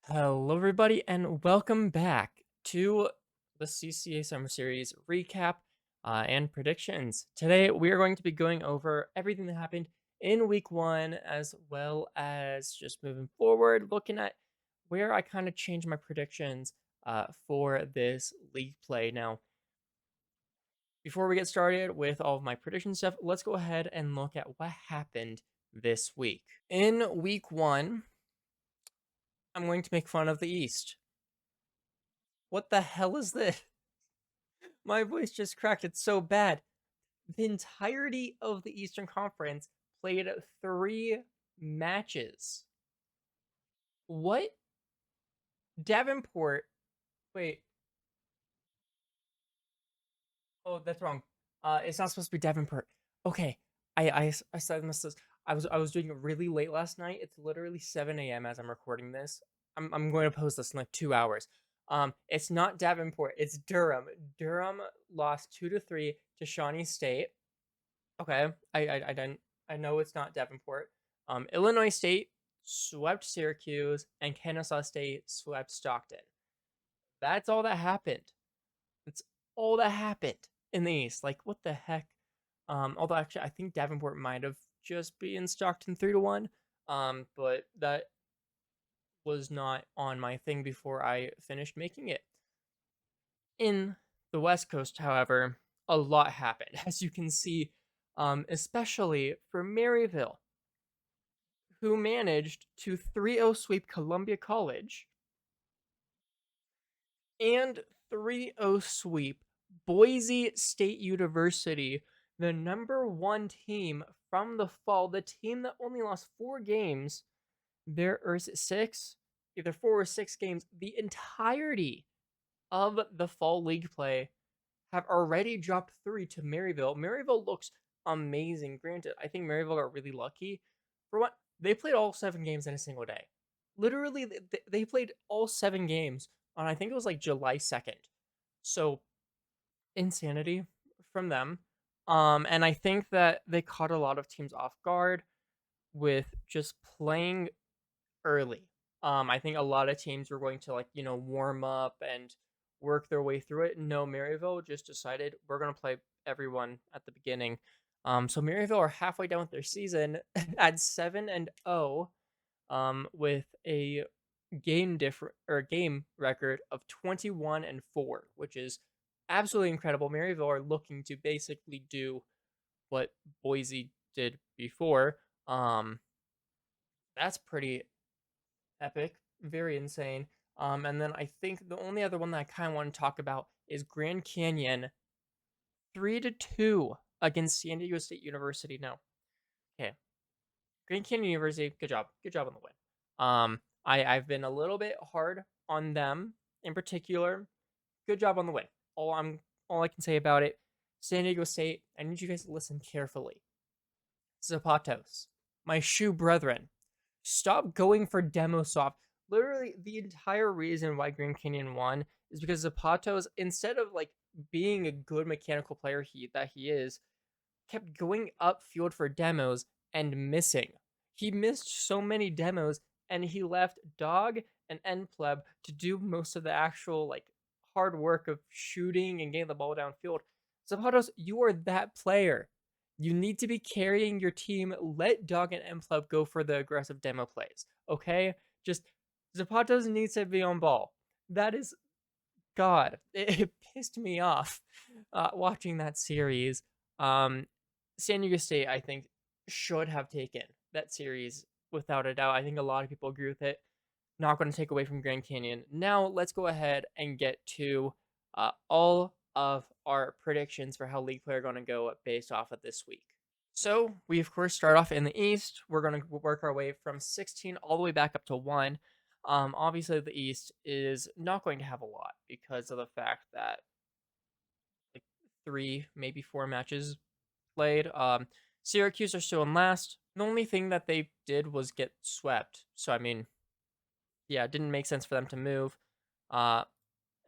Hello, everybody, and welcome back to the CCA Summer Series recap and predictions. Today, we are going to be going over everything that happened in week one, as well as just moving forward, looking at where I kind of changed my predictions for this league play. Now, before we get started with all of my prediction stuff, let's go ahead and look at what happened this week. In week one, I'm going to make fun of the East. What the hell is this? My voice just cracked. It's so bad. The entirety of the Eastern Conference played 3 matches. What? Davenport. Wait. Oh, that's wrong. It's not supposed to be Davenport. Okay. I said this. I was doing it really late last night. It's literally 7 a.m. as I'm recording this. I'm going to post this in like 2 hours. It's not Davenport. It's Durham. Durham lost 2-3 to Shawnee State. Okay, I didn't. I know it's not Davenport. Illinois State swept Syracuse, and Kennesaw State swept Stockton. That's all that happened. That's all that happened in the East. Like, what the heck? Although actually, I think Davenport might have just been Stockton 3-1. But that was not on my thing before I finished making it. In the West Coast, however, a lot happened, as you can see, especially for Maryville, who managed to 3-0 sweep Columbia College and 3-0 sweep Boise State University, the number one team from the fall, the team that only lost 4 games. Or is it 6? Either 4 or 6 games. The entirety of the fall league play have already dropped 3 to Maryville. Maryville looks amazing. Granted, I think Maryville got really lucky. For what? They played all 7 games in a single day. Literally, they played all 7 games on, I think it was like July 2nd. So, insanity from them. And I think that they caught a lot of teams off guard with just playing early. I think a lot of teams were going to warm up and work their way through it. No, Maryville just decided we're gonna play everyone at the beginning. So Maryville are halfway done with their season at 7-0, with a game record of 21-4, which is absolutely incredible. Maryville are looking to basically do what Boise did before. That's pretty epic, very insane. And then I think the only other one that I kind of want to talk about is Grand Canyon 3-2 against San Diego State University. No, okay, Grand Canyon University, good job on the win. I've been a little bit hard on them in particular. Good job on the win. All I can say about it. San Diego State, I need you guys to listen carefully. Zapatos, my shoe brethren, stop going for demo soft. Literally, the entire reason why Grand Canyon won is because Zapatos, instead of like being a good mechanical player that he is, kept going upfield for demos and missing. He missed so many demos, and he left Dog and Npleb to do most of the actual like hard work of shooting and getting the ball downfield. Zapatos, you are that player. You need to be carrying your team. Let Dog and Npleb go for the aggressive demo plays. Okay? Just Zapatos needs to be on ball. That is God. It pissed me off watching that series. San Diego State, I think, should have taken that series without a doubt. I think a lot of people agree with it. Not going to take away from Grand Canyon. Now, let's go ahead and get to all of our predictions for how league play are going to go based off of this week. So, we of course start off in the East. We're going to work our way from 16 all the way back up to 1. Obviously, the East is not going to have a lot because of the fact that like 3, maybe 4 matches played. Syracuse are still in last. The only thing that they did was get swept. So I mean, yeah, it didn't make sense for them to move.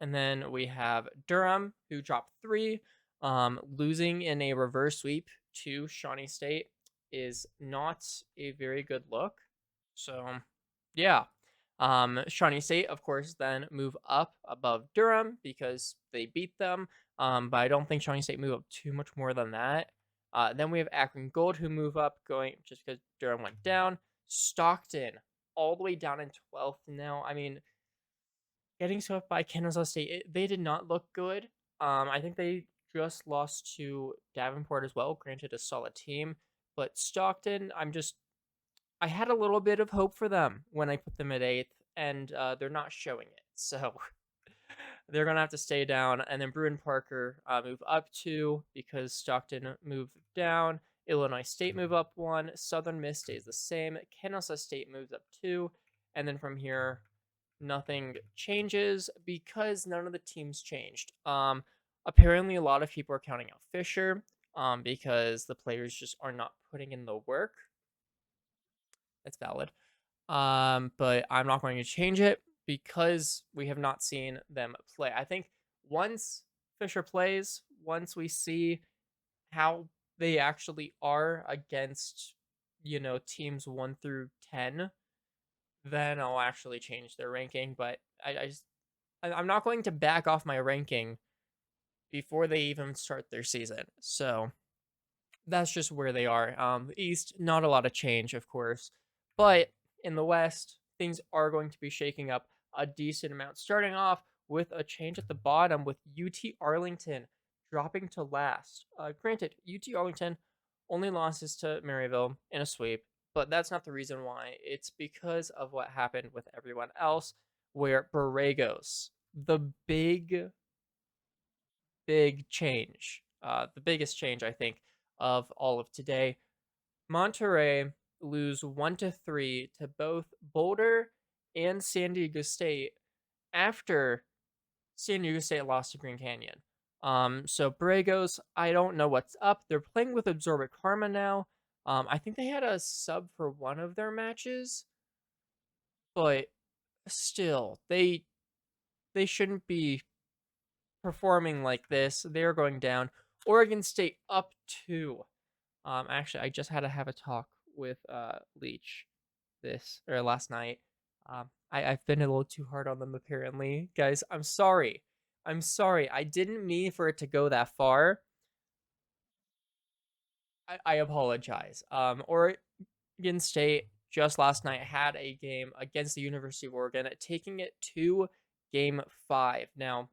And then we have Durham, who dropped 3. Losing in a reverse sweep to Shawnee State is not a very good look. So, yeah. Shawnee State, of course, then move up above Durham because they beat them. But I don't think Shawnee State move up too much more than that. Then we have Akron Gold who move up, going just because Durham went down. Stockton all the way down in 12th now. I mean, getting swept by Kansas State, they did not look good. I think they just lost to Davenport as well. Granted, a solid team, but Stockton, I had a little bit of hope for them when I put them at 8th, and they're not showing it. So they're gonna have to stay down. And then Brewton-Parker move up 2 because Stockton moved down. Illinois State move up 1. Southern Miss stays the same. Kansas State moves up 2, and then from here nothing changes because none of the teams changed. Apparently a lot of people are counting out Fisher because the players just are not putting in the work. That's valid. But I'm not going to change it because we have not seen them play. I think once Fisher plays, once we see how they actually are against, teams 1 through 10, then I'll actually change their ranking. But I'm not going to back off my ranking before they even start their season. So that's just where they are. The East, not a lot of change, of course, but in the West, things are going to be shaking up a decent amount. Starting off with a change at the bottom with UT Arlington dropping to last. Granted, UT Arlington only losses to Maryville in a sweep, but that's not the reason why. It's because of what happened with everyone else, where Borregos, the big change, the biggest change, I think, of all of today. Monterey lose 1-3 to both Boulder and San Diego State after San Diego State lost to Green Canyon. So Borregos, I don't know what's up. They're playing with Absorbent Karma now. I think they had a sub for one of their matches, but still, they shouldn't be performing like this. They're going down. Oregon State up 2. Actually, I just had to have a talk with Leach this or last night. I've been a little too hard on them apparently, guys. I'm sorry. I'm sorry. I didn't mean for it to go that far. I apologize. Oregon State just last night had a game against the University of Oregon, taking it to Game 5. Now,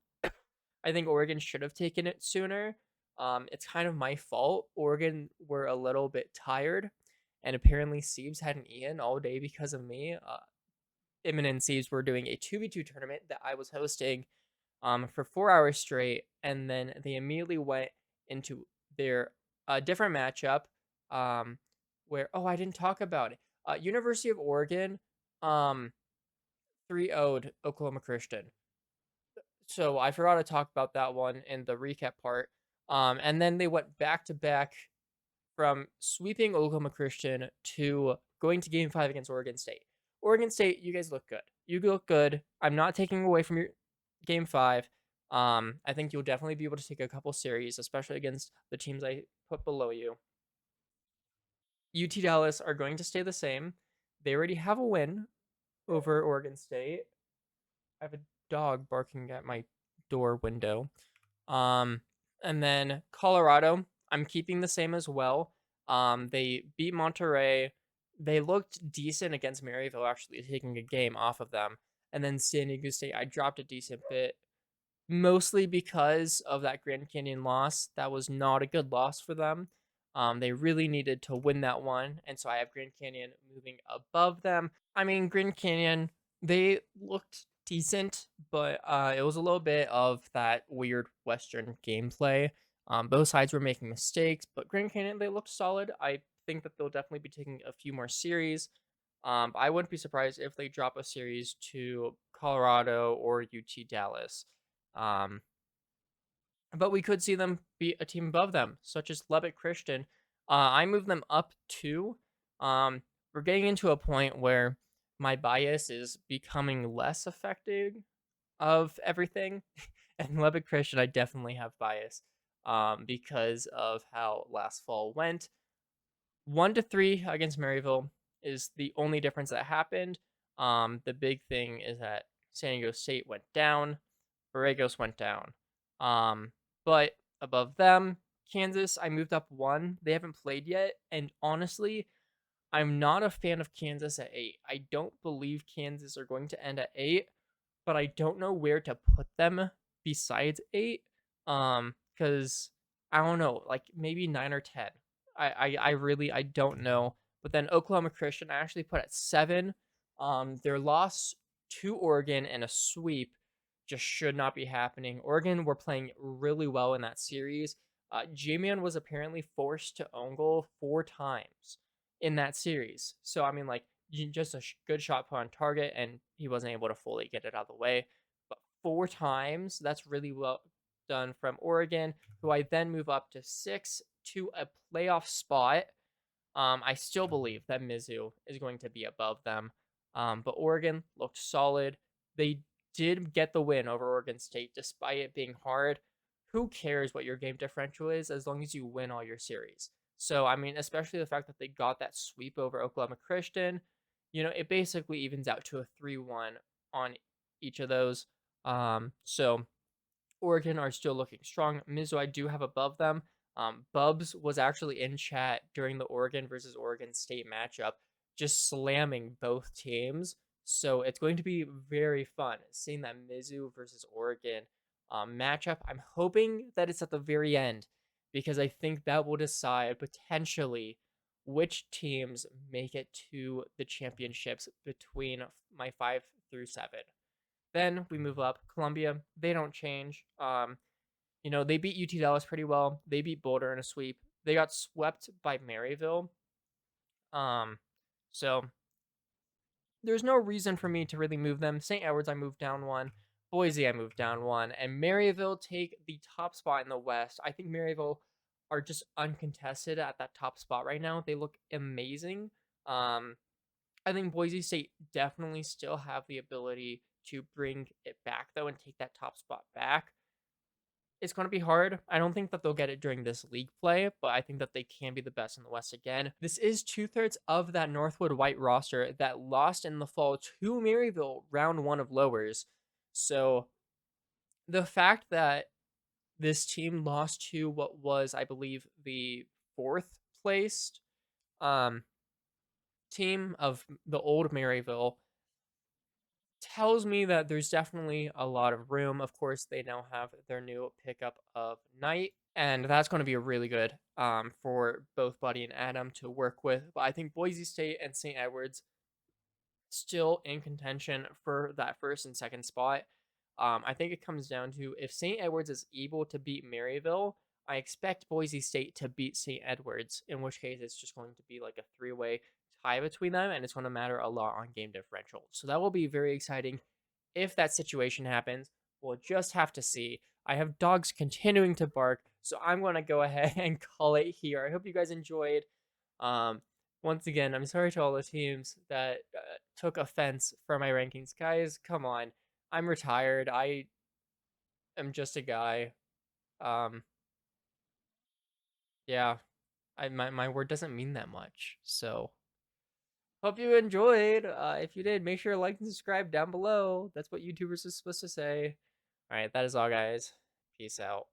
I think Oregon should have taken it sooner. It's kind of my fault. Oregon were a little bit tired, and apparently Siebes had an Ian all day because of me. Imminent Siebes were doing a 2v2 tournament that I was hosting for 4 hours straight, and then they immediately went into their different matchup where, oh, I didn't talk about it. University of Oregon 3-0'd Oklahoma Christian. So I forgot to talk about that one in the recap part. And then they went back to back from sweeping Oklahoma Christian to going to Game 5 against Oregon State. Oregon State, you guys look good. You look good. I'm not taking away from your Game 5. I think you'll definitely be able to take a couple series, especially against the teams I put below you. UT Dallas are going to stay the same. They already have a win over Oregon State. I have a dog barking at my door window. Um, and then Colorado, I'm keeping the same as well. They beat Monterey. They looked decent against Maryville, actually taking a game off of them. And then San Diego State, I dropped a decent bit, mostly because of that Grand Canyon loss. That was not a good loss for them. They really needed to win that one, and so I have Grand Canyon moving above them. I mean, Grand Canyon, they looked decent, but it was a little bit of that weird Western gameplay. Both sides were making mistakes, but Grand Canyon, they looked solid. I think that they'll definitely be taking a few more series. I wouldn't be surprised if they drop a series to Colorado or UT Dallas. Um, but we could see them be a team above them, such as Lubbock Christian. I moved them up 2. We're getting into a point where my bias is becoming less affecting of everything. And Lubbock Christian, I definitely have bias because of how last fall went. 1-3 against Maryville is the only difference that happened. The big thing is that San Diego State went down, Borregos went down. Um, but above them, Kansas, I moved up one. They haven't played yet, and honestly, I'm not a fan of Kansas at 8. I don't believe Kansas are going to end at 8, but I don't know where to put them besides 8. Because I don't know, like maybe 9 or 10. I really I don't know. But then Oklahoma Christian I actually put at 7. Their loss to Oregon and a sweep just should not be happening. Oregon were playing really well in that series. J-Man was apparently forced to own goal 4 times in that series. So I mean, like just a good shot put on target, and he wasn't able to fully get it out of the way. But 4 times, that's really well done from Oregon, who I then move up to 6 to a playoff spot. I still believe that Mizzou is going to be above them. But Oregon looked solid. They did get the win over Oregon State despite it being hard. Who cares what your game differential is as long as you win all your series? So, I mean, especially the fact that they got that sweep over Oklahoma Christian, it basically evens out to a 3-1 on each of those. So Oregon are still looking strong. Mizzou, I do have above them. Bubs was actually in chat during the Oregon versus Oregon State matchup, just slamming both teams. So it's going to be very fun seeing that Mizzou versus Oregon matchup. I'm hoping that it's at the very end because I think that will decide potentially which teams make it to the championships between my 5 through 7. Then we move up. Columbia, they don't change. They beat UT Dallas pretty well. They beat Boulder in a sweep. They got swept by Maryville. Um, so there's no reason for me to really move them. St. Edwards, I moved down one. Boise, I moved down one. And Maryville take the top spot in the West. I think Maryville are just uncontested at that top spot right now. They look amazing. I think Boise State definitely still have the ability to bring it back, though, and take that top spot back. It's going to be hard. I don't think that they'll get it during this league play, but I think that they can be the best in the West again. This is 2/3 of that Northwood White roster that lost in the fall to Maryville round 1 of lowers. So the fact that this team lost to what was, I believe, the 4th placed um, team of the old Maryville tells me that there's definitely a lot of room. Of course, they now have their new pickup of Knight, and that's going to be really good for both Buddy and Adam to work with. But I think Boise State and St. Edwards still in contention for that first and second spot. I think it comes down to if St. Edwards is able to beat Maryville, I expect Boise State to beat St. Edwards, in which case it's just going to be like a three-way tie between them, and it's going to matter a lot on game differential. So that will be very exciting if that situation happens. We'll just have to see. I have dogs continuing to bark, so I'm going to go ahead and call it here. I hope you guys enjoyed. Um, Once again, I'm sorry to all the teams that took offense for my rankings. Guys, come on. I'm retired. I am just a guy. Um, yeah, my word doesn't mean that much. So, hope you enjoyed. If you did, make sure to like and subscribe down below. That's what YouTubers are supposed to say. All right, that is all, guys. Peace out.